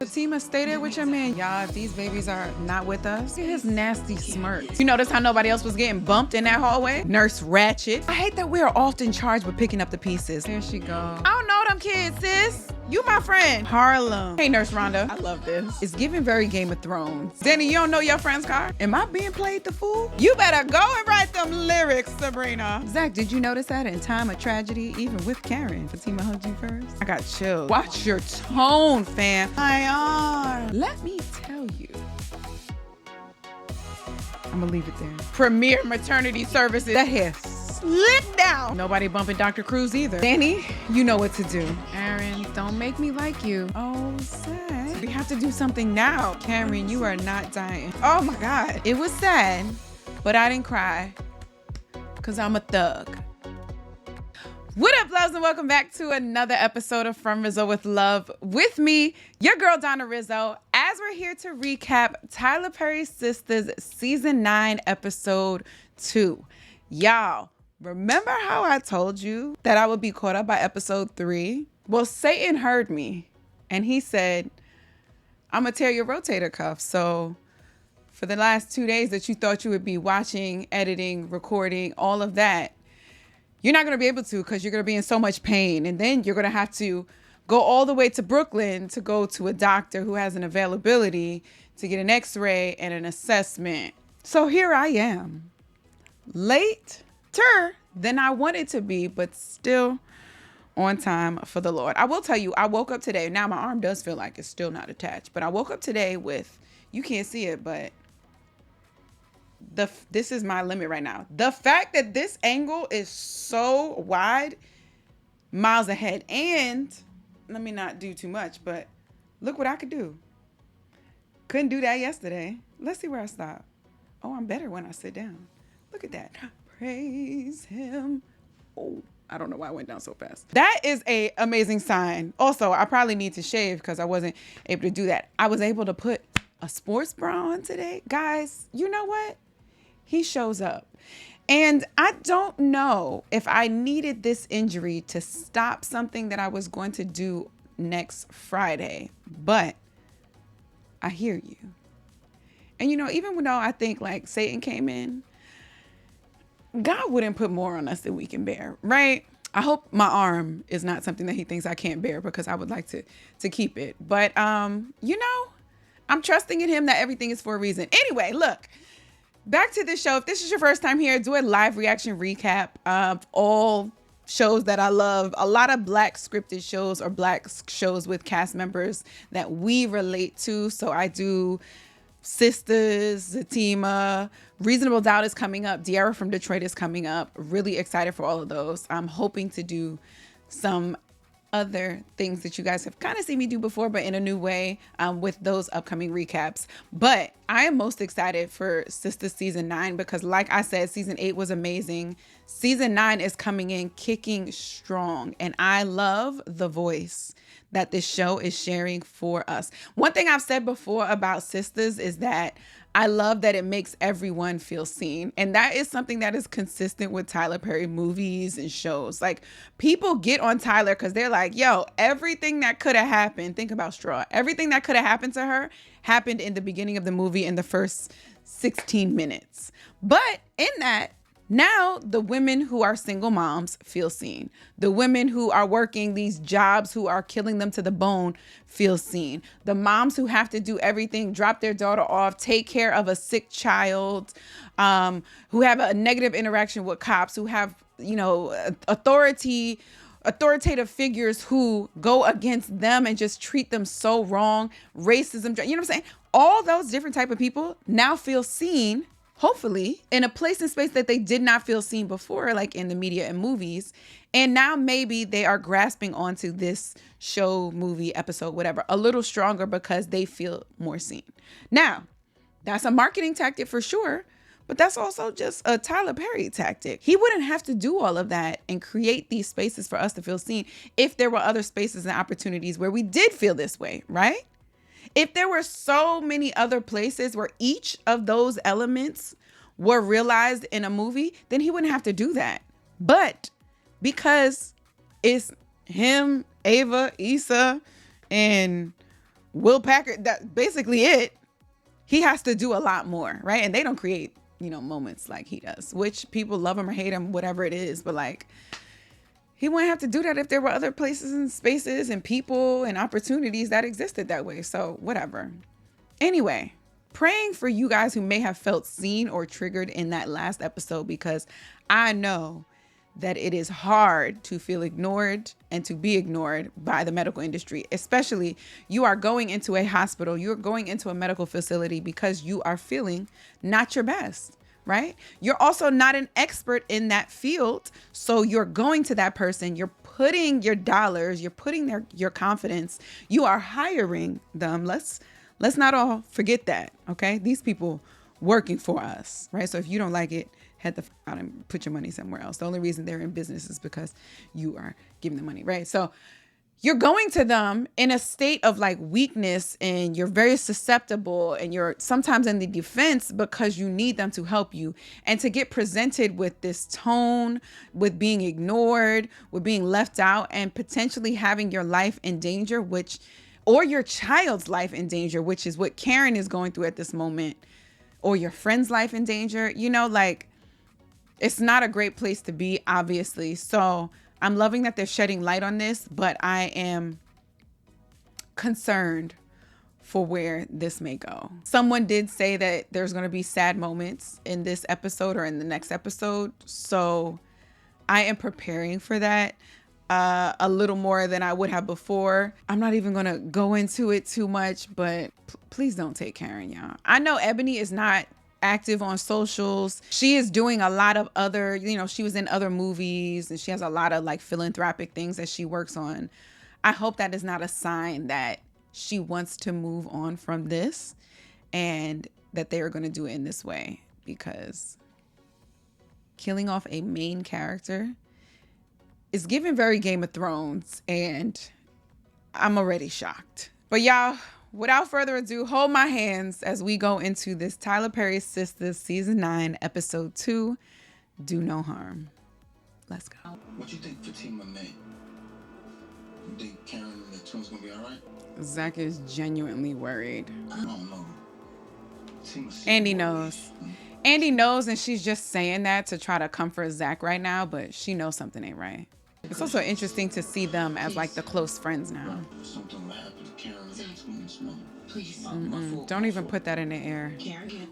Zatima, stay there with your man. Y'all, if these babies are not with us, look at his nasty smirk. You notice how nobody else was getting bumped in that hallway? Nurse Ratchet. I hate that we are often charged with picking up the pieces. There she go. I don't know them kids, sis. You my friend. Harlem. Hey, Nurse Rhonda. I love this. It's giving very Game of Thrones. Danny, you don't know your friend's car? Am I being played the fool? You better go and write them lyrics, Sabrina. Zach, did you notice that in time of tragedy, even with Karen, Fatima hugged you first? I got chills. Watch your tone, fam. My arm. Let me tell you. I'm gonna leave it there. Premier maternity services. That hair slick down. Nobody bumping Dr. Cruz either. Danny, you know what to do. Aaron, don't make me like you. Oh, sad. We have to do something now. Karen, you are not dying. Oh my God. It was sad, but I didn't cry because I'm a thug. What up, loves, and welcome back to another episode of From Rizzo with Love with me, your girl, Donna Rizzo, as we're here to recap Tyler Perry's Sistas Season 9, Episode 2. Y'all, remember how I told you that I would be caught up by Episode 3? Well, Satan heard me, and he said, I'm going to tear your rotator cuff. So for the last 2 days that you thought you would be watching, editing, recording, all of that, you're not going to be able to because you're going to be in so much pain. And then you're going to have to go all the way to Brooklyn to go to a doctor who has an availability to get an x-ray and an assessment. So here I am, later than I wanted to be, but still on time for the Lord. I will tell you, I woke up today. Now my arm does feel like it's still not attached, but I woke up today with, you can't see it, but this is my limit right now. The fact that this angle is so wide, miles ahead. And let me not do too much, but look what I could do. Couldn't do that yesterday. Let's see where I stop. Oh, I'm better when I sit down. Look at that. Praise him. Oh, I don't know why I went down so fast. That is an amazing sign. Also, I probably need to shave because I wasn't able to do that. I was able to put a sports bra on today. Guys, you know what? He shows up. And I don't know if I needed this injury to stop something that I was going to do next Friday, but I hear you. And you know, even though I think like Satan came in, God wouldn't put more on us than we can bear, right? I hope my arm is not something that he thinks I can't bear because I would like to keep it. But, you know, I'm trusting in him that everything is for a reason. Anyway, look. Back to this show. If this is your first time here, do a live reaction recap of all shows that I love. A lot of Black scripted shows or Black shows with cast members that we relate to. So I do Sistas, Zatima, Reasonable Doubt is coming up. De'Ara from Detroit is coming up. Really excited for all of those. I'm hoping to do some other things that you guys have kind of seen me do before, but in a new way with those upcoming recaps. But I am most excited for Sistas Season 9 because like I said, Season 8 was amazing. Season 9 is coming in kicking strong, and I love the voice that this show is sharing for us. One thing I've said before about Sistas is that I love that it makes everyone feel seen. And that is something that is consistent with Tyler Perry movies and shows. Like, people get on Tyler because they're like, yo, everything that could have happened, think about Straw, everything that could have happened to her happened in the beginning of the movie in the first 16 minutes. But in that, now the women who are single moms feel seen. The women who are working these jobs who are killing them to the bone feel seen. The moms who have to do everything, drop their daughter off, take care of a sick child, who have a negative interaction with cops, who have, you know, authoritative figures who go against them and just treat them so wrong, racism, you know what I'm saying? All those different type of people now feel seen, hopefully, in a place and space that they did not feel seen before, like in the media and movies. And now maybe they are grasping onto this show, movie, episode, whatever, a little stronger because they feel more seen. Now, that's a marketing tactic for sure, but that's also just a Tyler Perry tactic. He wouldn't have to do all of that and create these spaces for us to feel seen if there were other spaces and opportunities where we did feel this way, right? If there were so many other places where each of those elements were realized in a movie, then he wouldn't have to do that. But because it's him, Ava, Issa, and Will Packard, that's basically it. He has to do a lot more, right? And they don't create, moments like he does, which people love him or hate him, whatever it is. But like, he wouldn't have to do that if there were other places and spaces and people and opportunities that existed that way. So whatever. Anyway, praying for you guys who may have felt seen or triggered in that last episode, because I know that it is hard to feel ignored and to be ignored by the medical industry, especially you are going into a hospital, you're going into a medical facility because you are feeling not your best, right? You're also not an expert in that field. So you're going to that person, you're putting your dollars, you're putting your confidence, you are hiring them. Let's not all forget that, okay? These people working for us, right? So if you don't like it, head the out and put your money somewhere else. The only reason they're in business is because you are giving them money, right? So you're going to them in a state of like weakness, and you're very susceptible, and you're sometimes in the defense because you need them to help you. And to get presented with this tone, with being ignored, with being left out, and potentially having your life in danger, or your child's life in danger, which is what Karen is going through at this moment, or your friend's life in danger, it's not a great place to be, obviously. So I'm loving that they're shedding light on this, but I am concerned for where this may go. Someone did say that there's going to be sad moments in this episode or in the next episode. So I am preparing for that a little more than I would have before. I'm not even going to go into it too much, but please don't take Karen, y'all. I know Ebony is not active on socials. She is doing a lot of other, she was in other movies, and she has a lot of like philanthropic things that she works on. I hope that is not a sign that she wants to move on from this, and that they are going to do it in this way, because killing off a main character is giving very Game of Thrones, and I'm already shocked. But y'all, without further ado, hold my hands as we go into this Tyler Perry Sistas Season 9, Episode 2, Do No Harm. Let's go. What you think Zatima meant? You think Karen and the twins gonna be all right? Zach is genuinely worried. I don't know. Andy knows. Andy knows, and she's just saying that to try to comfort Zach right now, but she knows something ain't right. It's also interesting to see them as like the close friends now. Something will happen to Karen and the twins, Mom. Please. Don't even put that in the air.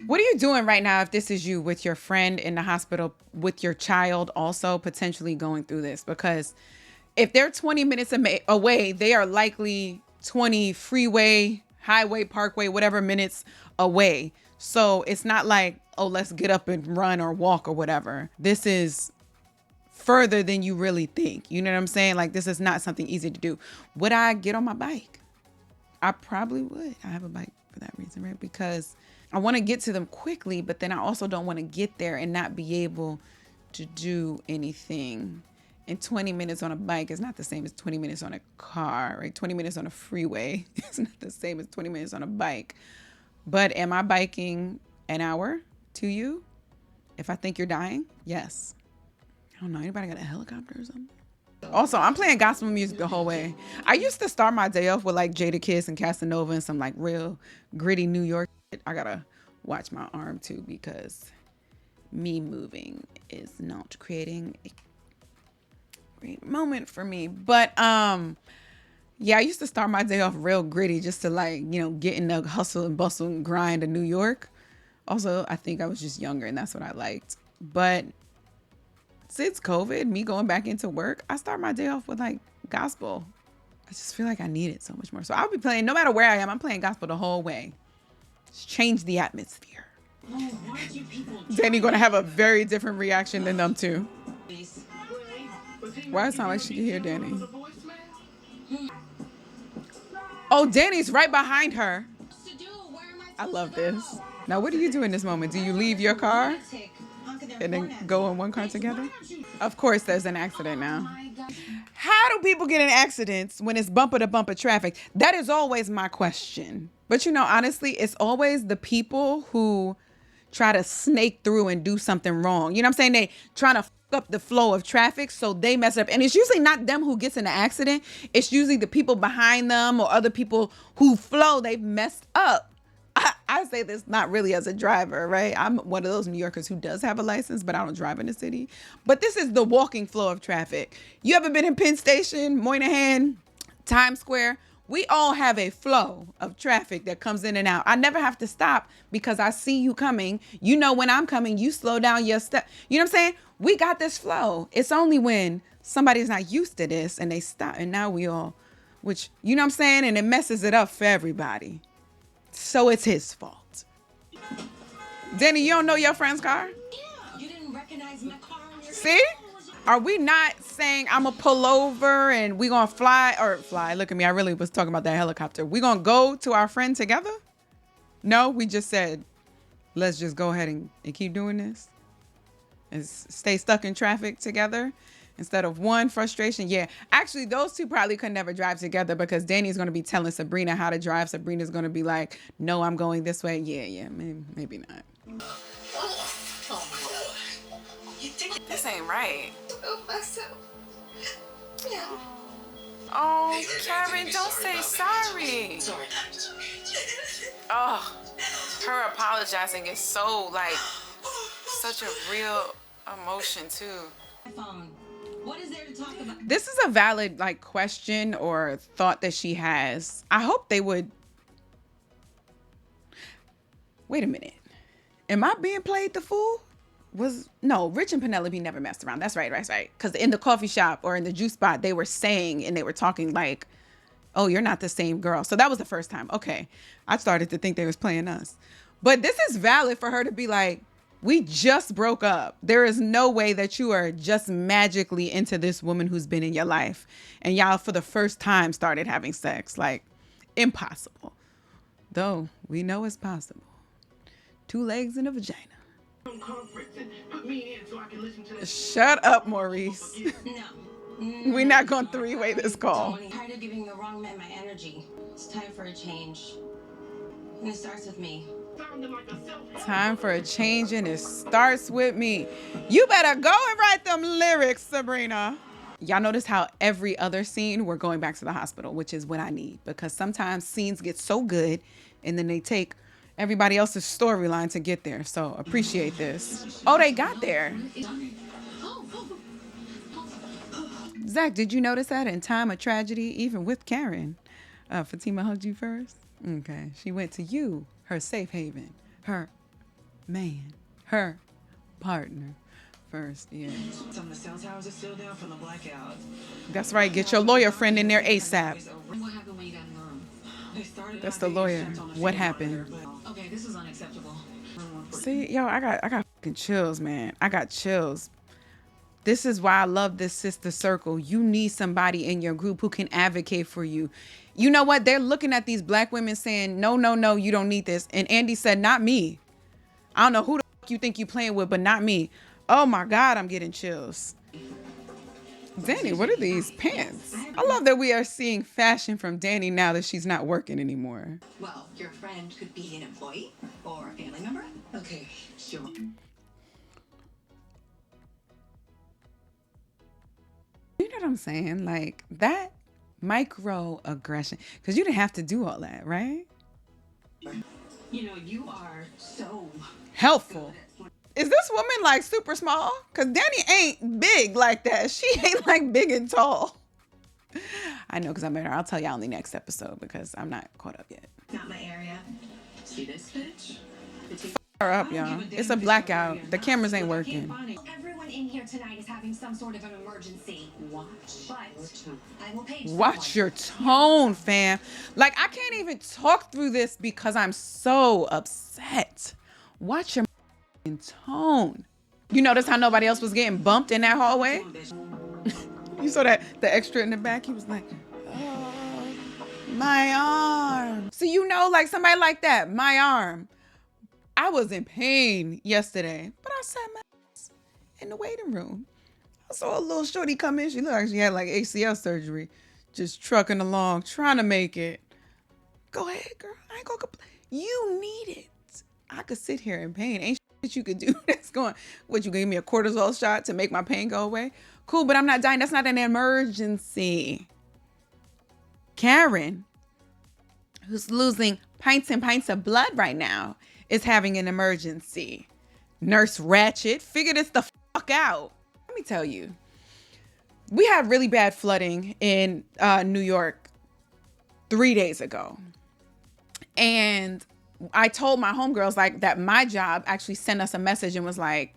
What are you doing right now if this is you with your friend in the hospital, with your child also potentially going through this? Because if they're 20 minutes away, they are likely 20 freeway, highway, parkway, whatever minutes away. So it's not like, oh, let's get up and run or walk or whatever. This is further than you really think. You know what I'm saying? Like, this is not something easy to do. Would I get on my bike? I probably would. I have a bike for that reason, right? Because I want to get to them quickly, but then I also don't want to get there and not be able to do anything. And 20 minutes on a bike is not the same as 20 minutes on a car, right? 20 minutes on a freeway is not the same as 20 minutes on a bike. But am I biking an hour to you? If I think you're dying? Yes. I don't know. Anybody got a helicopter or something? Also, I'm playing gospel music the whole way. I used to start my day off with like Jadakiss and Casanova and some like real gritty New York shit. I gotta watch my arm too, because me moving is not creating a great moment for me. But yeah, I used to start my day off real gritty just to like, get in the hustle and bustle and grind of New York. Also, I think I was just younger and that's what I liked. But since COVID, me going back into work, I start my day off with like gospel. I just feel like I need it so much more. So I'll be playing, no matter where I am, I'm playing gospel the whole way. Just change the atmosphere. Danny gonna have a very different reaction than them two. Why does it sound like she can hear Danny? Oh, Danny's right behind her. I love this. Now, what do you do in this moment? Do you leave your car and then go in one car together? Of course, there's an accident now. How do people get in accidents when it's bumper to bumper traffic? That is always my question. But honestly, it's always the people who try to snake through and do something wrong. You know what I'm saying? They trying to up the flow of traffic, so they mess up. And it's usually not them who gets in the accident. It's usually the people behind them or other people who flow. They've messed up. I say this not really as a driver, right? I'm one of those New Yorkers who does have a license, but I don't drive in the city. But this is the walking flow of traffic. You ever been in Penn Station, Moynihan, Times Square? We all have a flow of traffic that comes in and out. I never have to stop because I see you coming. You know when I'm coming, you slow down your step. You know what I'm saying? We got this flow. It's only when somebody's not used to this and they stop. And now we all, which, you know what I'm saying? And it messes it up for everybody. So it's his fault. Danny, you don't know your friend's car? You didn't recognize my car. See? Are we not saying I'm going to pull over and we going to fly? Look at me. I really was talking about that helicopter. We going to go to our friend together? No, we just said, let's just go ahead and keep doing this and stay stuck in traffic together instead of one frustration. Yeah, actually, those two probably could never drive together because Danny's going to be telling Sabrina how to drive. Sabrina's going to be like, no, I'm going this way. Yeah, maybe not. This ain't right. Oh, Karen, don't say sorry. Oh, her apologizing is so, like, such a real emotion, too. What is there to talk about? This is a valid, like, question or thought that she has. I hope they would. Wait a minute. Am I being played the fool? No, Rich and Penelope never messed around. That's right. Because in the coffee shop or in the juice spot, they were saying and they were talking like, oh, you're not the same girl. So that was the first time. Okay. I started to think they was playing us. But this is valid for her to be like, we just broke up. There is no way that you are just magically into this woman who's been in your life. And y'all for the first time started having sex. Like, impossible. Though we know it's possible. 2 legs and a vagina. Shut up, Maurice. No. We're not going to 3-way this call. I'm tired of giving the wrong man my energy. It's time for a change. And it starts with me. Time for a change and it starts with me. You better go and write them lyrics, Sabrina. Y'all notice how every other scene we're going back to the hospital, which is what I need. Because sometimes scenes get so good and then they take everybody else's storyline to get there. So appreciate this. Oh, they got there. Zach, did you notice that in time of tragedy, even with Karen, Fatima hugged you first? Okay. She went to you, her safe haven, her man, her partner first. Yeah. Some of the cell towers are still down from the blackout. That's right. Get your lawyer friend in there ASAP. What happened when you got in the room? That's the lawyer. What happened? Okay, this is unacceptable. See, yo, I got fucking chills, man. I got chills. This is why I love this sister circle. You need somebody in your group who can advocate for you. You know what? They're looking at these black women saying, no, you don't need this. And Andy said, not me. I don't know who the fuck you think you playing with, but not me. Oh my God, I'm getting chills. Danny, what are these pants? I love that we are seeing fashion from Danny now that she's not working anymore. Well, your friend could be an employee or a family member. Okay, sure. You know what I'm saying? Like that microaggression. Because you didn't have to do all that, right? You know, you are so helpful. Is this woman like super small? Because Danny ain't big like that. She ain't like big and tall. I know because I met her. I'll tell y'all in the next episode because I'm not caught up yet. not my area. See this bitch? Her up, y'all. It's a blackout. The cameras ain't working. Everyone in here tonight is having some sort of an emergency. But I will pay. Watch your tone, fam. Like, I can't even talk through this because I'm so upset. Watch your tone. You notice how nobody else was getting bumped in that hallway? You saw that the extra in the back? He was like, oh, my arm. So you know, like somebody like that, my arm. I was in pain yesterday, but I sat my ass in the waiting room. I saw a little shorty come in. She looked like she had like ACL surgery, just trucking along, trying to make it. Go ahead, girl. I ain't gonna complain. You need it. I could sit here in pain. Ain't that you could do that's going, what, you gave me a cortisol shot to make my pain go away? Cool, but I'm not dying. That's not an emergency. Karen, who's losing pints and pints of blood right now, is having an emergency. Nurse Ratchet, figure this the fuck out. Let me tell you, we had really bad flooding in New York 3 days ago. And I told my homegirls like that my job actually sent us a message and was like,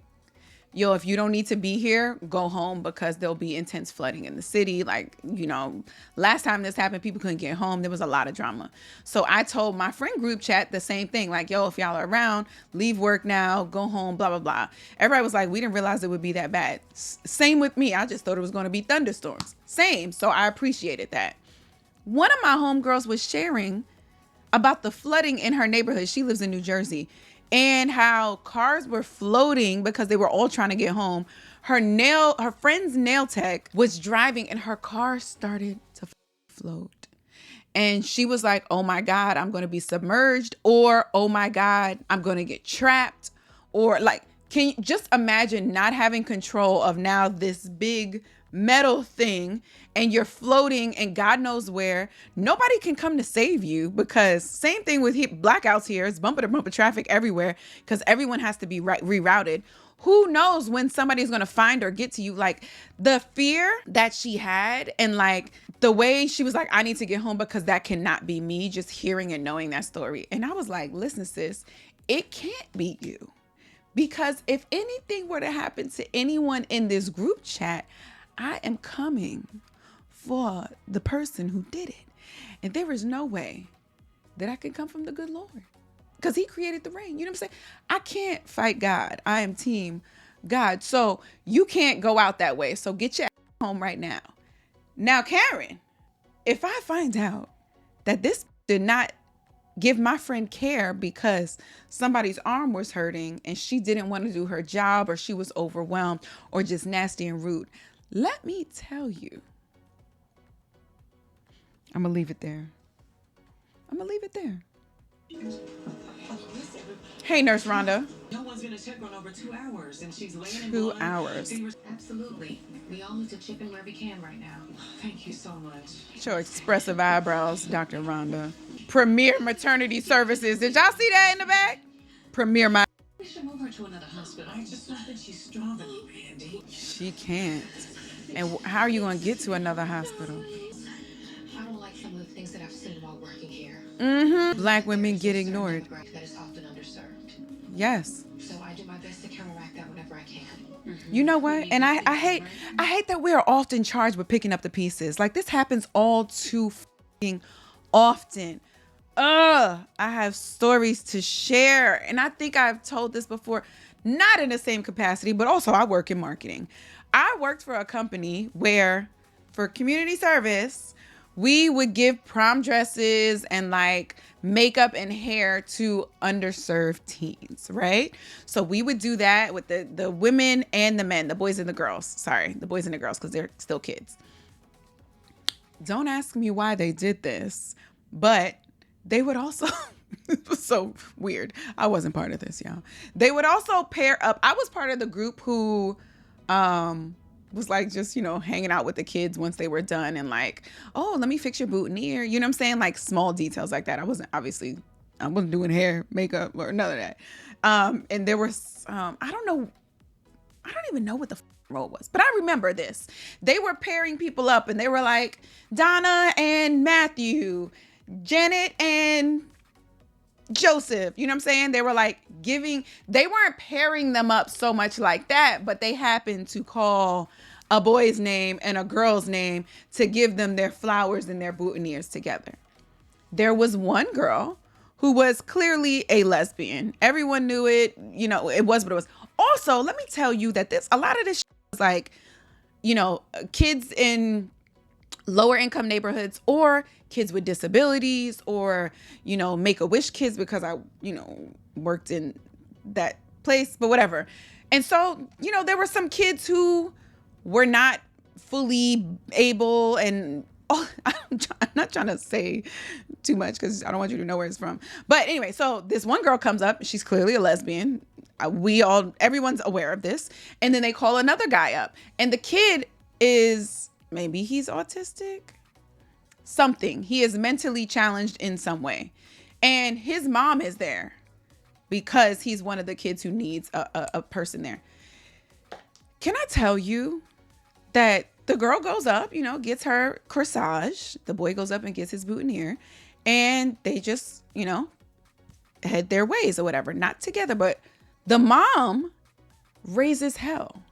yo, if you don't need to be here, go home because there'll be intense flooding in the city. Like, you know, last time this happened, people couldn't get home. There was a lot of drama. So I told my friend group chat the same thing. Like, yo, if y'all are around, leave work now, go home, blah, blah, blah. Everybody was like, we didn't realize it would be that bad. Same with me. I just thought it was going to be thunderstorms. Same. So I appreciated that. One of my homegirls was sharing about the flooding in her neighborhood. She lives in New Jersey. And how cars were floating because they were all trying to get home. Her friend's nail tech was driving and her car started to float. And she was like, oh my God, I'm going to be submerged. Or, oh my God, I'm going to get trapped. Or like, can you just imagine not having control of now this big metal thing and you're floating and God knows where. Nobody can come to save you because same thing with blackouts here. It's bumper to bumper traffic everywhere because everyone has to be rerouted. Who knows when somebody's going to find or get to you? Like the fear that she had and like the way she was like, I need to get home because that cannot be me, just hearing and knowing that story. And I was like, listen, sis, it can't be you. Because if anything were to happen to anyone in this group chat, I am coming for the person who did it. And there is no way that I can come from the good Lord because he created the rain. You know what I'm saying? I can't fight God. I am team God. So you can't go out that way. So get your ass home right now. Now, Karen, if I find out that this did not give my friend care because somebody's arm was hurting and she didn't want to do her job or she was overwhelmed or just nasty and rude, let me tell you, I'm going to leave it there. Hey, Nurse Rhonda. No one's gonna check on over 2 hours, and she's laying in 2 blood. hours. Absolutely. We all need to chip in where we can right now. Thank you so much. Show expressive eyebrows, Dr. Rhonda. Premier Maternity Services. Did y'all see that in the back? Premier We should move her to another hospital. I just don't think she's strong enough, Andy. She can't. And how are you going to get to another hospital? I don't like some of the things that I've seen while working here. Black women get ignored. That is often underserved. Yes. So I do my best to counteract that whenever I can. You know what? And I hate that we are often charged with picking up the pieces. Like this happens all too fucking often. I have stories to share. And I think I've told this before, not in the same capacity, but also I work in marketing. I worked for a company where for community service, we would give prom dresses and like makeup and hair to underserved teens, right? So we would do that with the women and the men, the boys and the girls. Sorry, the boys and the girls, because they're still kids. Don't ask me why they did this, but they would also, it was so weird. I wasn't part of this, y'all. They would also pair up. I was part of the group who was like just, you know, hanging out with the kids once they were done and like, oh, let me fix your boutonniere. You know what I'm saying? Like small details like that. I wasn't doing hair, makeup or none of that. And there was, I don't even know what the role was, but I remember this. They were pairing people up and they were like Donna and Matthew, Janet and Joseph, you know what I'm saying? They were like they weren't pairing them up so much like that, but they happened to call a boy's name and a girl's name to give them their flowers and their boutonnieres together. There was one girl who was clearly a lesbian. Everyone knew it, you know, it was what it was. Also, let me tell you that a lot of this shit was like, you know, kids in lower income neighborhoods or kids with disabilities or, you know, Make-A-Wish kids because I, you know, worked in that place, but whatever. And so, you know, there were some kids who were not fully able and I'm not trying to say too much because I don't want you to know where it's from. But anyway, so this one girl comes up. She's clearly a lesbian. everyone's aware of this. And then they call another guy up, and the kid is, maybe he's autistic, something. He is mentally challenged in some way. And his mom is there because he's one of the kids who needs a person there. Can I tell you that the girl goes up, gets her corsage. The boy goes up and gets his boutonniere, and they just, head their ways or whatever. Not together, but the mom raises hell.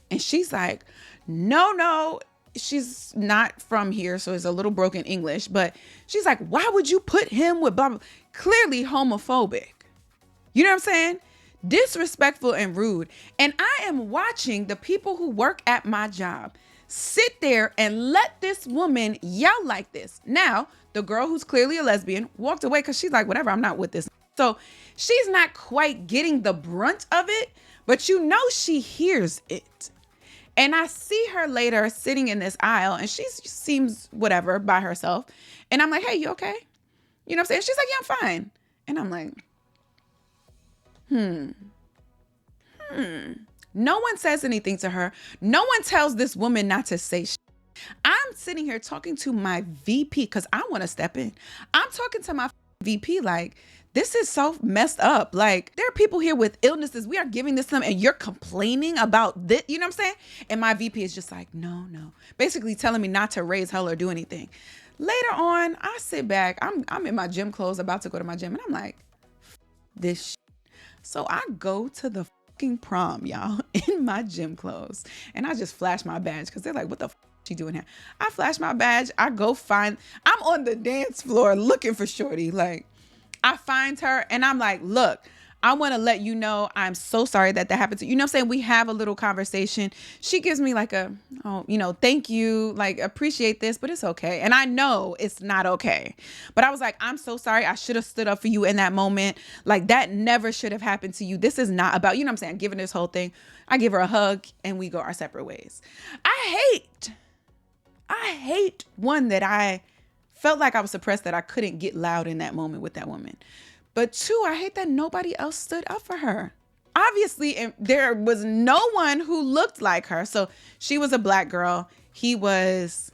And she's like, no, she's not from here, so it's a little broken English, but she's like, why would you put him with blah, blah? Clearly homophobic. You know what I'm saying? Disrespectful and rude. And I am watching the people who work at my job sit there and let this woman yell like this. Now, the girl who's clearly a lesbian walked away because she's like, whatever, I'm not with this. So she's not quite getting the brunt of it, but she hears it. And I see her later sitting in this aisle, and she seems whatever by herself. And I'm like, hey, you okay? You know what I'm saying? She's like, yeah, I'm fine. And I'm like, No one says anything to her. No one tells this woman not to say shit. I'm sitting here talking to my VP because I want to step in. I'm talking to my VP like, this is so messed up. Like, there are people here with illnesses. We are giving this to them, and you're complaining about this. You know what I'm saying? And my VP is just like, no. Basically telling me not to raise hell or do anything. Later on, I sit back. I'm in my gym clothes about to go to my gym, and I'm like, this shit. So I go to the fucking prom, y'all, in my gym clothes. And I just flash my badge because they're like, what the fuck is she doing here? I flash my badge. I go I'm on the dance floor looking for shorty. Like, I find her and I'm like, look, I want to let you know I'm so sorry that happened to you. You know what I'm saying? We have a little conversation. She gives me like thank you, like, appreciate this, but it's okay. And I know it's not okay. But I was like, I'm so sorry. I should have stood up for you in that moment. Like, that never should have happened to you. This is not about, you know what I'm saying? Giving this whole thing. I give her a hug and we go our separate ways. I hate one that I felt like I was suppressed, that I couldn't get loud in that moment with that woman. But two, I hate that nobody else stood up for her. Obviously, there was no one who looked like her. So she was a black girl. He was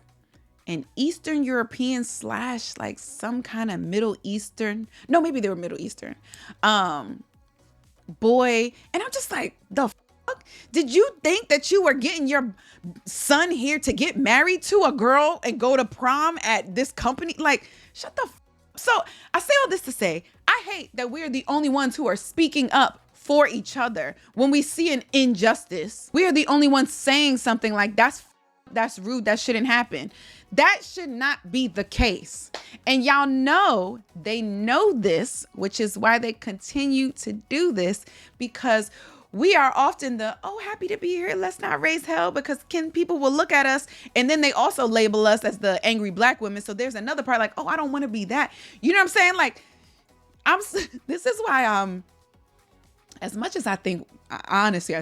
an Eastern European / like some kind of Middle Eastern. No, maybe they were Middle Eastern. Boy. And I'm just like, the fuck? Did you think that you were getting your son here to get married to a girl and go to prom at this company? Like, shut the fuck. So I say all this to say, I hate that we're the only ones who are speaking up for each other. When we see an injustice, we are the only ones saying something like, that's rude, that shouldn't happen. That should not be the case. And y'all know, they know this, which is why they continue to do this, because we are often happy to be here, let's not raise hell, because people will look at us and then they also label us as the angry black women. So there's another part like, I don't want to be that. You know what I'm saying? Like, this is why as much as I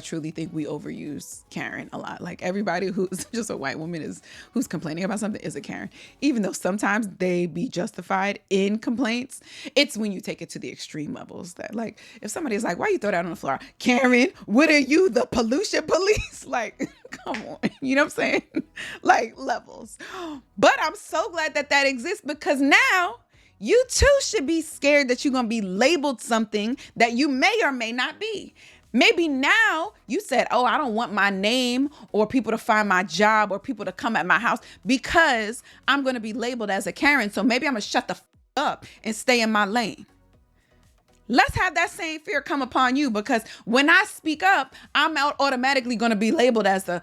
truly think we overuse Karen a lot. Like, everybody who's just a white woman who's complaining about something is a Karen. Even though sometimes they be justified in complaints, it's when you take it to the extreme levels that, like, if somebody's like, why you throw that on the floor? Karen, what are you, the pollution police? Like, come on. You know what I'm saying? Like, levels. But I'm so glad that exists, because now you too should be scared that you're going to be labeled something that you may or may not be. Maybe now you said, I don't want my name or people to find my job or people to come at my house because I'm going to be labeled as a Karen. So maybe I'm going to shut the up and stay in my lane. Let's have that same fear come upon you, because when I speak up, I'm automatically going to be labeled as I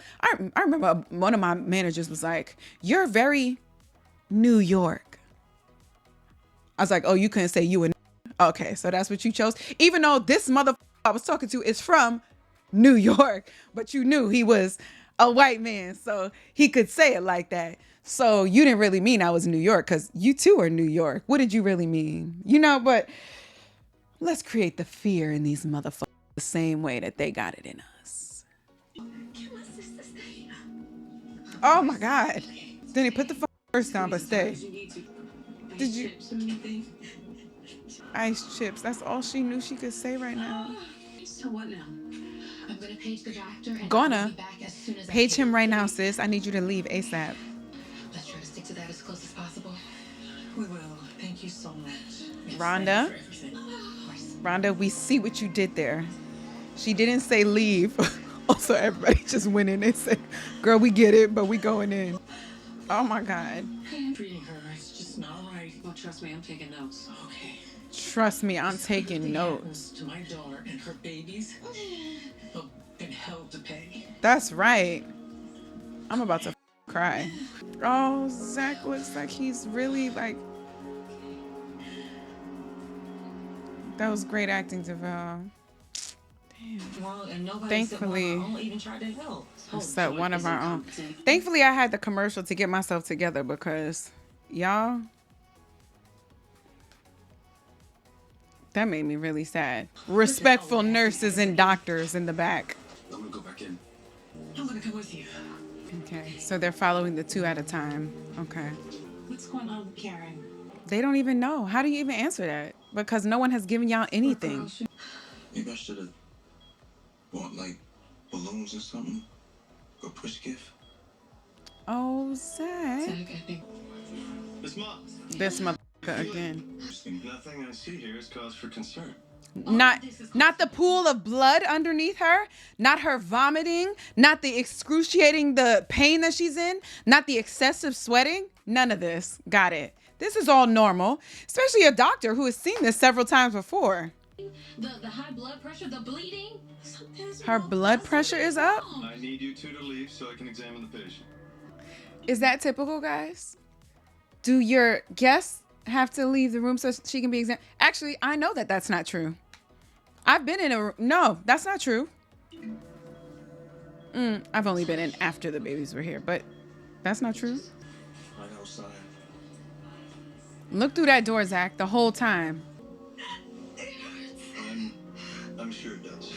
remember one of my managers was like, you're very New York. I was like, you couldn't say you were. Okay, so that's what you chose. Even though this motherfucker I was talking to is from New York, but you knew he was a white man, so he could say it like that. So you didn't really mean I was New York, because you too are New York. What did you really mean? But let's create the fear in these motherfuckers the same way that they got it in us. Oh my God. Then he put the first down, but stay. Did you? Ice chips. That's all she knew she could say right now. So what now? I'm gonna page the doctor and Gonna. I'll be back as soon as Page I can. him right now, sis. I need you to leave ASAP. Let's try to stick to that as close as possible. We will. Thank you so much. Yes, Rhonda? thank you for everything. Of course. Rhonda, we see what you did there. She didn't say leave. Also, everybody just went in and said, girl, we get it, but we going in. Oh my God. Treating her, it's just not right. Well, trust me, I'm taking notes. Okay. Trust me, I'm If taking anything notes. happens to my daughter and her babies, they'll in hell to pay. That's right. I'm about to cry. Oh, Zach looks like he's really like. That was great acting, Deville. Wrong, and nobody Thankfully, except one of our own even tried to help. except one of is our own. incompetent. Thankfully, I had the commercial to get myself together because, y'all, that made me really sad. Respectful nurses and doctors in the back. I'm gonna go back in. I'm gonna come with you. Okay, so they're following the two at a time. Okay. What's going on, Karen? They don't even know. How do you even answer that? Because no one has given y'all anything. Maybe I should have bought like balloons or something. Go push gift. Oh, Zach. Zach, I think Miss Moss, This motherfucker again. nothing I see here is cause for concern. Not the pool of blood underneath her, not her vomiting, not the excruciating the pain that she's in, not the excessive sweating. None of this. Got it. This is all normal, especially a doctor who has seen this several times before. the high blood pressure, the bleeding. Something's Her wrong. blood pressure is up. I need you two to leave so I can examine the patient. Is that typical, guys? Do your guests have to leave the room so she can be examined? Actually, I know that that's not true. I've been in a... No, that's not true. I've only been in after the babies were here, but that's not true. Right outside. Look through that door, Zach, the whole time. I'm sure it does.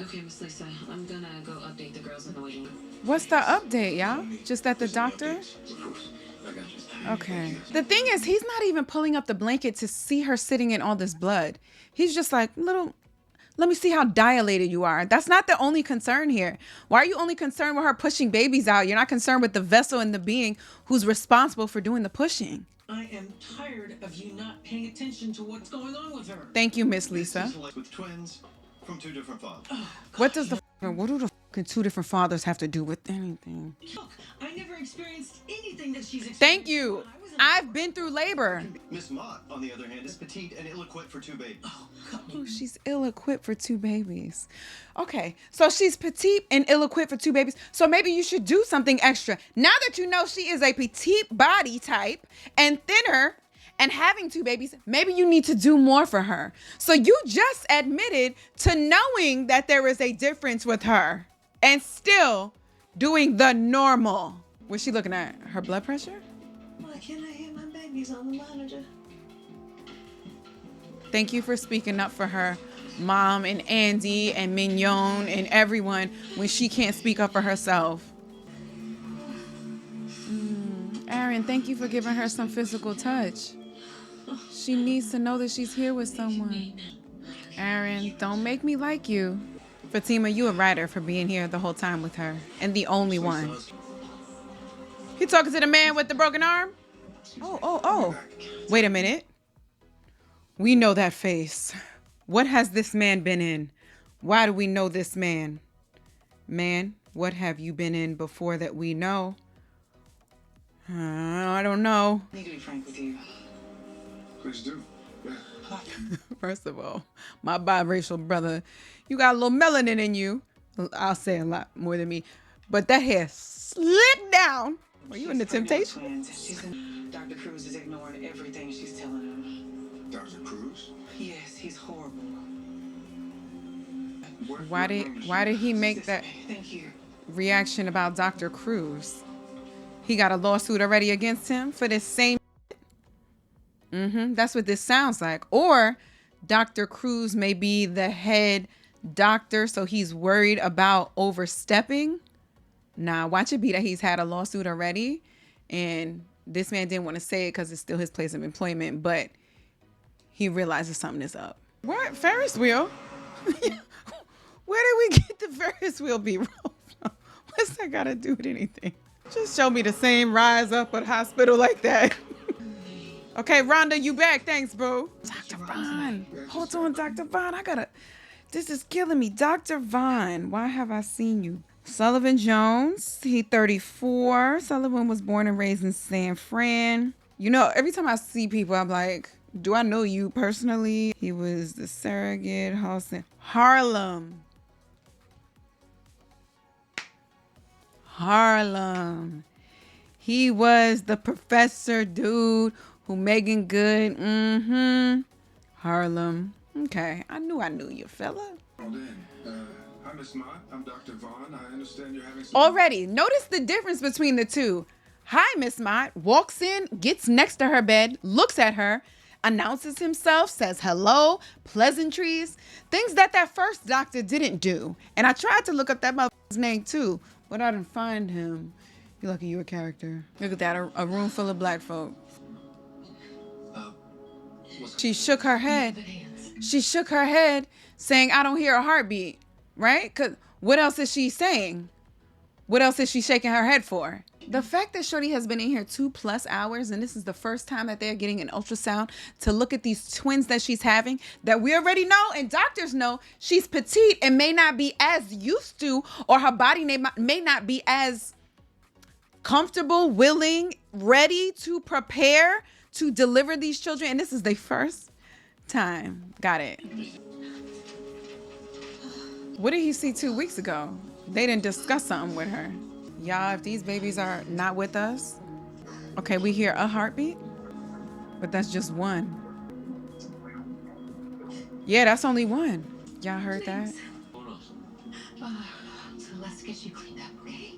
Okay, Miss Lisa, I'm gonna go update the girls in the waiting room. What's the update, y'all? Just that the doctor? Of course. I got you. Okay. The thing is, he's not even pulling up the blanket to see her sitting in all this blood. He's just like, let me see how dilated you are. That's not the only concern here. Why are you only concerned with her pushing babies out? You're not concerned with the vessel and the being who's responsible for doing the pushing. I am tired of you not paying attention to what's going on with her. Thank you, Miss Lisa. This is like with twins from two different fathers. What do the two different fathers have to do with anything? Look, I never experienced anything that she's experienced. Thank you. when I was in I've been through labor. Miss Mott, on the other hand, is petite and ill-equipped for two babies. Oh, she's ill-equipped for two babies. Okay, so she's petite and ill-equipped for two babies. So maybe you should do something extra. Now that you know she is a petite body type and thinner and having two babies, maybe you need to do more for her. So you just admitted to knowing that there is a difference with her and still doing the normal. Was she looking at her blood pressure? Why can't I hear my babies on the monitor? Thank you for speaking up for her mom and Andy and Mignon and everyone when she can't speak up for herself. Aaron, thank you for giving her some physical touch. She needs to know that she's here with someone. Aaron, don't make me like you. Fatima, you a writer for being here the whole time with her. And the only one. You talking to the man with the broken arm? Oh. Wait a minute. We know that face. What has this man been in? Why do we know this man? Man, what have you been in before that we know? I don't know. I need to be frank with you. Please do. Yeah. First of all, my biracial brother, you got a little melanin in you. I'll say a lot more than me. But that hair slipped down. Were you in the Temptation? Dr. Cruz is ignoring everything she's telling him. Dr. Cruz? Yes, he's horrible. Why did he make that Thank you. reaction about Dr. Cruz? He got a lawsuit already against him for this same. That's what this sounds like. Or Dr. Cruz may be the head doctor, so he's worried about overstepping. Nah, watch it be that he's had a lawsuit already, and this man didn't want to say it because it's still his place of employment, but he realizes something is up. What? Ferris wheel? Where did we get the Ferris wheel B-roll from? What's that got to do with anything? Just show me the same rise up at hospital like that. Okay, Rhonda, you back. Thanks, bro. Dr. Vaughn. Hold on, Dr. Vaughn. This is killing me. Dr. Vaughn, why have I seen you? Sullivan Jones, he 34. Sullivan was born and raised in San Fran. You know, every time I see people, I'm like, do I know you personally? He was the surrogate Harlem. He was the professor dude who Megan Good. Harlem. Okay, I knew you, fella. Hi, Miss Mott. I'm Dr. Vaughn. I understand you're having some... Already, notice the difference between the two. Hi, Miss Mott. Walks in, gets next to her bed, looks at her, announces himself, says hello, pleasantries, things that first doctor didn't do. And I tried to look up that motherfucker's name too, but I didn't find him. You're lucky you're a character. Look at that, a room full of black folk. She shook her head. Saying, I don't hear a heartbeat, right? Because what else is she saying? What else is she shaking her head for? The fact that Shorty has been in here 2+ hours and this is the first time that they're getting an ultrasound to look at these twins that she's having, that we already know and doctors know she's petite and may not be as used to, or her body may not be as comfortable, willing, ready to prepare to deliver these children. And this is the first time. Got it. What did he see 2 weeks ago? They didn't discuss something with her. Y'all, if these babies are not with us, okay, we hear a heartbeat, but that's just one. Yeah, that's only one. Y'all heard that? So let's get you cleaned up, okay?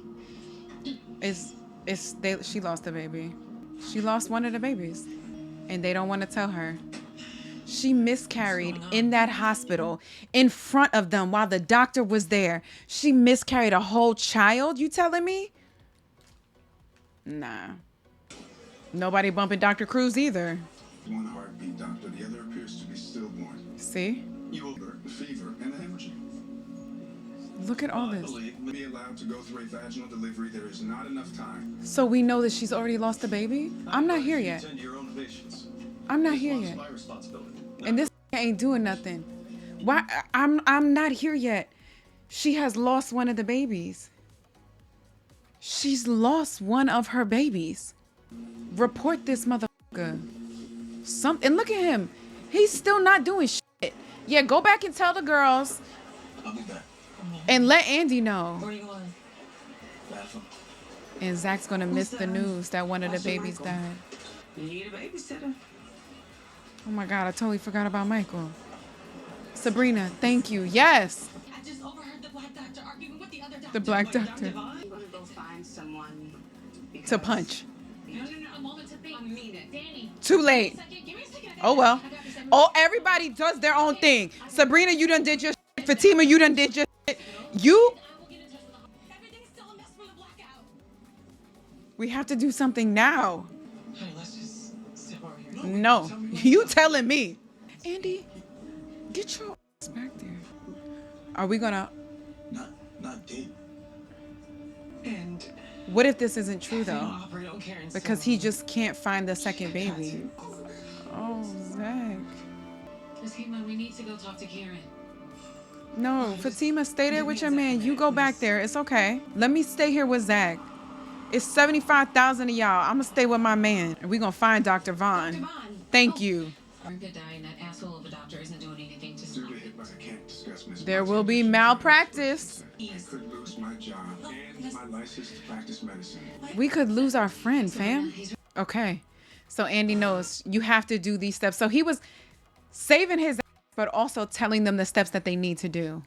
She lost a baby. She lost one of the babies, and they don't want to tell her. She miscarried in that hospital in front of them while the doctor was there. She miscarried a whole child, you telling me? Nah. Nobody bumping Dr. Cruz either. One heartbeat, doctor. The other appears to be stillborn. See? You will burn the fever and the hemorrhaging. Look at all this. Be allowed to go through a vaginal delivery. There is not enough time. So we know that she's already lost a baby? I'm not here yet. I'm not here yet. And this ain't doing nothing. Why? I'm not here yet. She has lost one of the babies. She's lost one of her babies. Report this motherfucker. And look at him. He's still not doing shit. Yeah, go back and tell the girls. I'll be back. And let Andy know. Where are you going? Bathroom. And Zach's gonna miss the news that one of the babies died. You need a babysitter. Oh my God, I totally forgot about Michael. Sabrina, thank you. Yes. I just overheard the black doctor arguing with the other doctor. The black doctor. I'm gonna go find someone To punch. No, a moment to think. I mean it. Danny. Too late. Give me a second. Oh well. Oh, everybody does their own thing. Sabrina, you done did your shit. Fatima, you done did your shit. You. Everything's still a mess from the blackout. We have to do something now. Honey, let's just sit over here. No, you telling me. Andy, get your ass back there. Are we gonna? Not dead. And What if this isn't true though? operate on Karen Because he just can't find the second baby. Oh, Zach. Zatima, we need to go talk to Karen. No, Fatima, stay there with your man. You go back there. It's okay. Let me stay here with Zach. It's 75,000 of y'all. I'm gonna stay with my man, and we gonna find Dr. Vaughn. Thank you. We're good dying. That asshole of a doctor isn't doing anything to stop it. But I can't discuss Miss There Mott's will be condition. malpractice. I could lose my job and my license to practice medicine. We could lose our friend, fam. Okay. So Andy knows you have to do these steps. So he was saving his ass, but also telling them the steps that they need to do.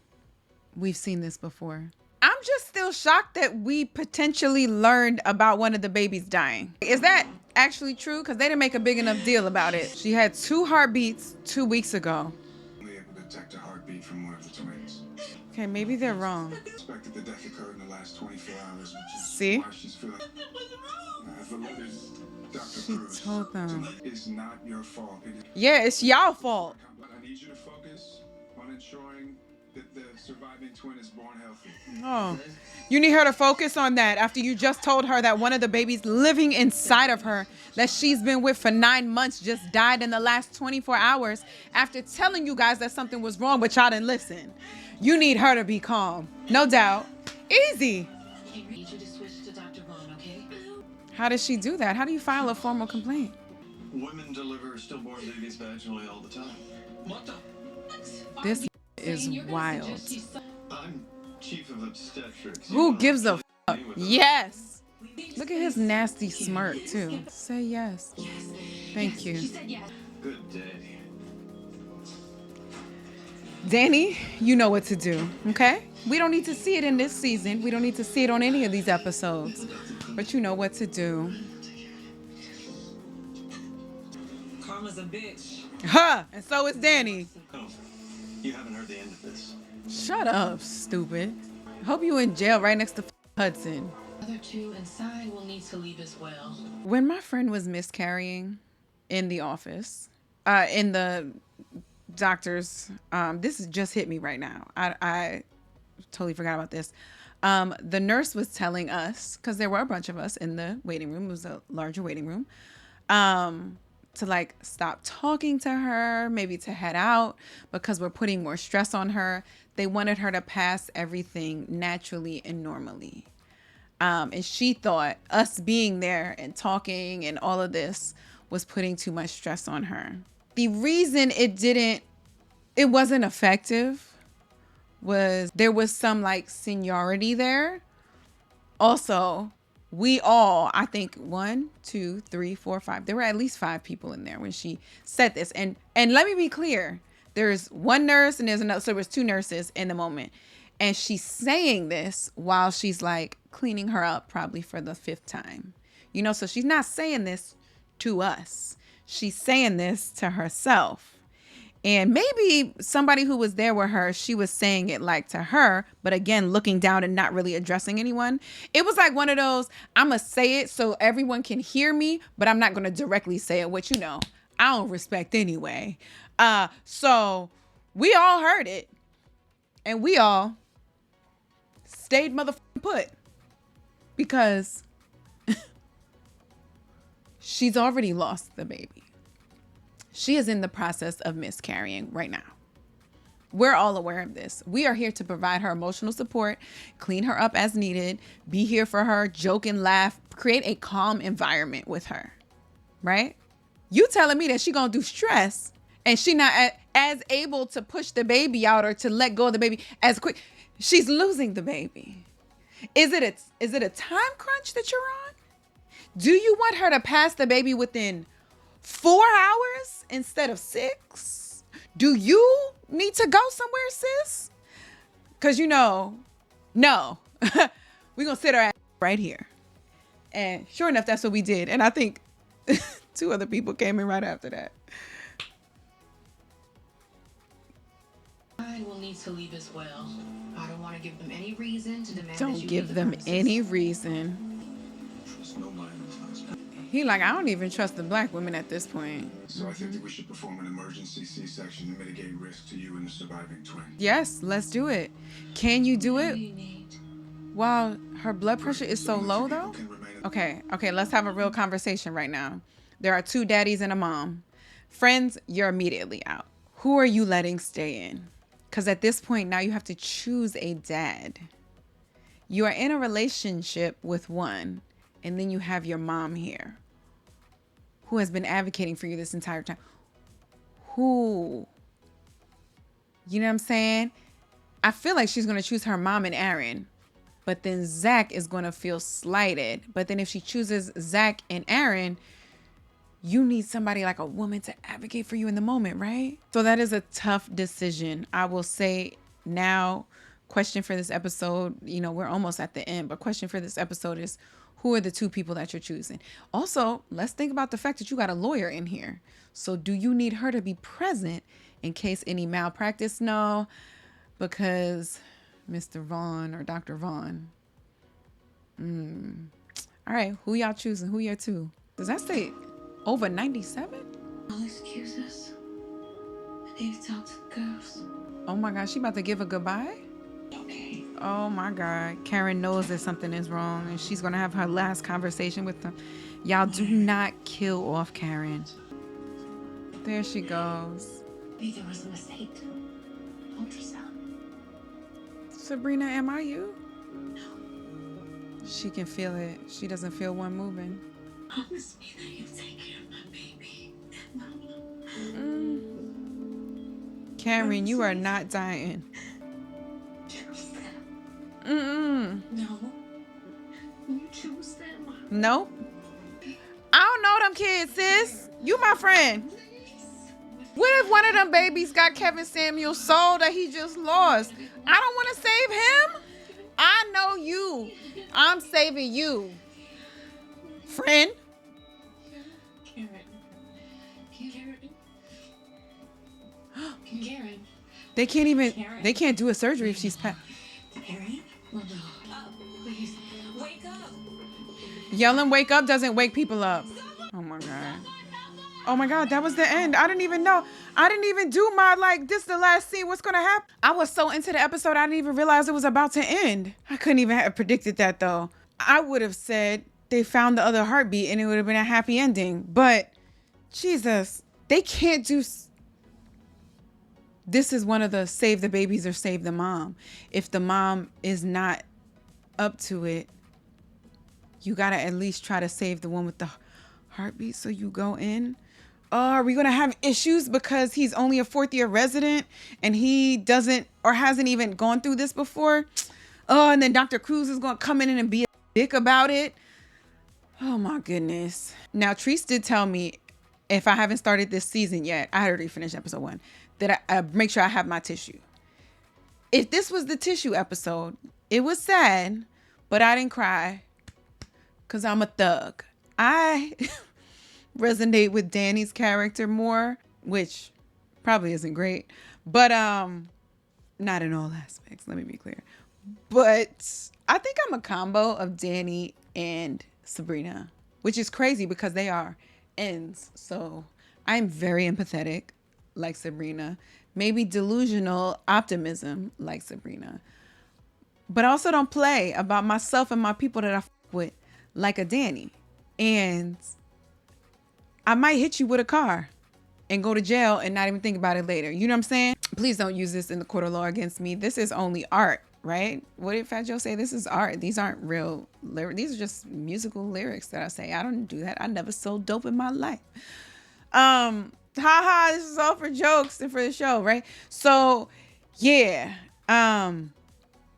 We've seen this before. I'm just still shocked that we potentially learned about one of the babies dying. Is that actually true? Because they didn't make a big enough deal about it. She had 2 heartbeats 2 weeks ago. Only able to detect a heartbeat from one of the twins. Okay, maybe they're wrong. Suspected the death occurred in the last 24 hours, which is See? why she's feeling. The letters Dr. She Cruz, told them. it's not your fault. Yeah, it's y'all fault. I need you to focus on ensuring that the surviving twin is born healthy. Oh, you need her to focus on that after you just told her that one of the babies living inside of her that she's been with for 9 months just died in the last 24 hours after telling you guys that something was wrong, but y'all didn't listen. You need her to be calm. No doubt. Easy. I need you to switch to Dr. Vaughn, okay? How does she do that? How do you file a formal complaint? Women deliver stillborn babies vaginally all the time. What the? This is wild. I'm chief of obstetrics. Who gives a fuck? Yes. Look at his nasty smirk too. Say yes. Thank you. She said yes. Good day. Danny, you know what to do, okay? We don't need to see it in this season. We don't need to see it on any of these episodes. But you know what to do. Karma's a bitch. Huh, and so is Danny. Oh, you haven't heard the end of this. Shut up, stupid. Hope you in jail right next to Hudson. The other two inside will need to leave as well. When my friend was miscarrying in the office, in the doctor's, this just hit me right now. I totally forgot about this. The nurse was telling us, because there were a bunch of us in the waiting room, it was a larger waiting room, to like stop talking to her, maybe to head out because we're putting more stress on her. They wanted her to pass everything naturally and normally. And she thought us being there and talking and all of this was putting too much stress on her. The reason it wasn't effective was there was some like seniority there. Also, we all, I think 1, 2, 3, 4, 5. There were at least 5 people in there when she said this. And let me be clear. There's one nurse and there's another. So there was 2 nurses in the moment. And she's saying this while she's like cleaning her up probably for the 5th time. You know, so she's not saying this to us. She's saying this to herself. And maybe somebody who was there with her, she was saying it like to her, but again, looking down and not really addressing anyone. It was like one of those, I'm going to say it so everyone can hear me, but I'm not going to directly say it, which, you know, I don't respect anyway. So we all heard it and we all stayed motherfucking put because she's already lost the baby. She is in the process of miscarrying right now. We're all aware of this. We are here to provide her emotional support, clean her up as needed, be here for her, joke and laugh, create a calm environment with her, right? You telling me that she gonna do stress and she not as able to push the baby out or to let go of the baby as quick. She's losing the baby. Is it a time crunch that you're on? Do you want her to pass the baby within 4 hours instead of 6? Do you need to go somewhere, sis? Because you know, no. We're going to sit our ass right here. And sure enough, that's what we did. And I think 2 other people came in right after that. I will need to leave as well. I don't want to give them any reason to demand. Don't give them any reason. Trust nobody in this house. He like, I don't even trust the black women at this point. So I think that we should perform an emergency C-section to mitigate risk to you and the surviving twin. Yes, let's do it. Can you do What it do you need? while her blood pressure is so low though? Okay, let's have a real conversation right now. There are 2 daddies and a mom. Friends, you're immediately out. Who are you letting stay in? Because at this point now you have to choose a dad. You are in a relationship with one, and then you have your mom here who has been advocating for you this entire time. Who? You know what I'm saying? I feel like she's going to choose her mom and Aaron, but then Zach is going to feel slighted. But then if she chooses Zach and Aaron, you need somebody like a woman to advocate for you in the moment, right? So that is a tough decision. I will say now, question for this episode, you know, we're almost at the end, but question for this episode is, who are the 2 people that you're choosing? Also, let's think about the fact that you got a lawyer in here. So do you need her to be present in case any malpractice? No, because Mr. Vaughn or Dr. Vaughn. All right, who y'all choosing? Who your 2? Does that say over 97? I'll excuse us. I need to talk to the girls. Oh my gosh, she about to give a goodbye? Okay. Oh my God. Karen knows that something is wrong and she's going to have her last conversation with them. Y'all do not kill off Karen. There she goes. Maybe there was a mistake. Ultrasound. Sabrina, am I you? She can feel it. She doesn't feel one moving. Promise me that you'll take care of my baby and Mama. Karen, you are not dying. Choose them. Mm-mm. No. You choose them. Nope. I don't know them kids, sis. You my friend. What if one of them babies got Kevin Samuel's soul that he just lost? I don't want to save him. I know you. I'm saving you. Friend. Karen. Karen. They can't do a surgery if she's Karen? Oh, no. Please. Wake up! Yelling wake up doesn't wake people up. Oh my God. Oh my God, that was the end. I didn't even know. I didn't even do my, like, this is the last scene. What's going to happen? I was so into the episode, I didn't even realize it was about to end. I couldn't even have predicted that, though. I would have said they found the other heartbeat and it would have been a happy ending. But, Jesus, they can't do... This is one of the save the babies or save the mom. If the mom is not up to it, you got to at least try to save the one with the heartbeat. So you go in. Oh, are we going to have issues because he's only a fourth-year resident and he doesn't or hasn't even gone through this before? Oh, and then Dr. Cruz is going to come in and be a dick about it. Oh, my goodness. Now, Treese did tell me, if I haven't started this season yet, I had already finished episode 1, that I make sure I have my tissue. If this was the tissue episode, it was sad, but I didn't cry because I'm a thug. I... resonate with Danny's character more, which probably isn't great, but not in all aspects, let me be clear. But I think I'm a combo of Danny and Sabrina, which is crazy because they are ends. So I'm very empathetic like Sabrina, maybe delusional optimism like Sabrina, but I also don't play about myself and my people that I with like a Danny. And I might hit you with a car and go to jail and not even think about it later. You know what I'm saying? Please don't use this in the court of law against me. This is only art, right? What did Fat Joe say? This is art. These aren't real lyrics. These are just musical lyrics that I say. I don't do that. I never sold dope in my life. Haha, this is all for jokes and for the show, right? So, yeah.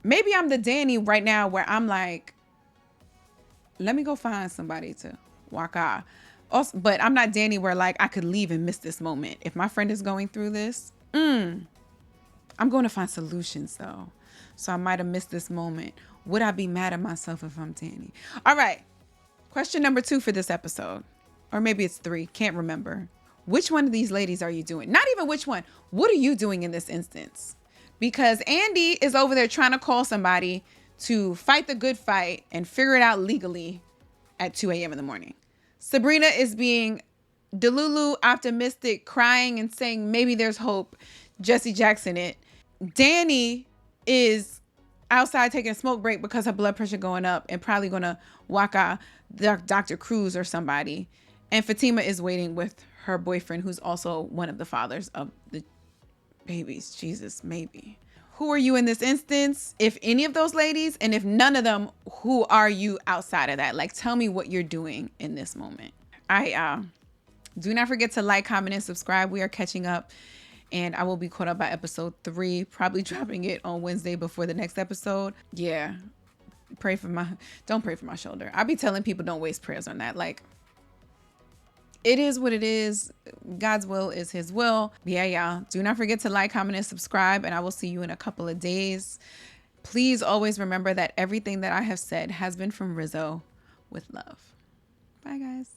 Maybe I'm the Danny right now where I'm like, let me go find somebody to walk out. Also, but I'm not Danny where like I could leave and miss this moment. If my friend is going through this, I'm going to find solutions though. So I might have missed this moment. Would I be mad at myself if I'm Danny? All right. Question number 2 for this episode. Or maybe it's 3. Can't remember. Which one of these ladies are you doing? Not even which one. What are you doing in this instance? Because Andy is over there trying to call somebody to fight the good fight and figure it out legally at 2 a.m. in the morning. Sabrina is being delulu, optimistic, crying and saying maybe there's hope. Jesse Jackson it. Danny is outside taking a smoke break because her blood pressure going up and probably going to walk out Dr. Cruz or somebody. And Fatima is waiting with her boyfriend, who's also one of the fathers of the babies. Jesus, maybe. Who are you in this instance? If any of those ladies, and if none of them, who are you outside of that? Like, tell me what you're doing in this moment. Do not forget to like, comment, and subscribe. We are catching up, and I will be caught up by episode 3, probably dropping it on Wednesday before the next episode. Yeah, don't pray for my shoulder. I'll be telling people don't waste prayers on that. Like, it is what it is. God's will is his will. Yeah, y'all. Do not forget to like, comment, and subscribe, and I will see you in a couple of days. Please always remember that everything that I have said has been from Rizzo with love. Bye, guys.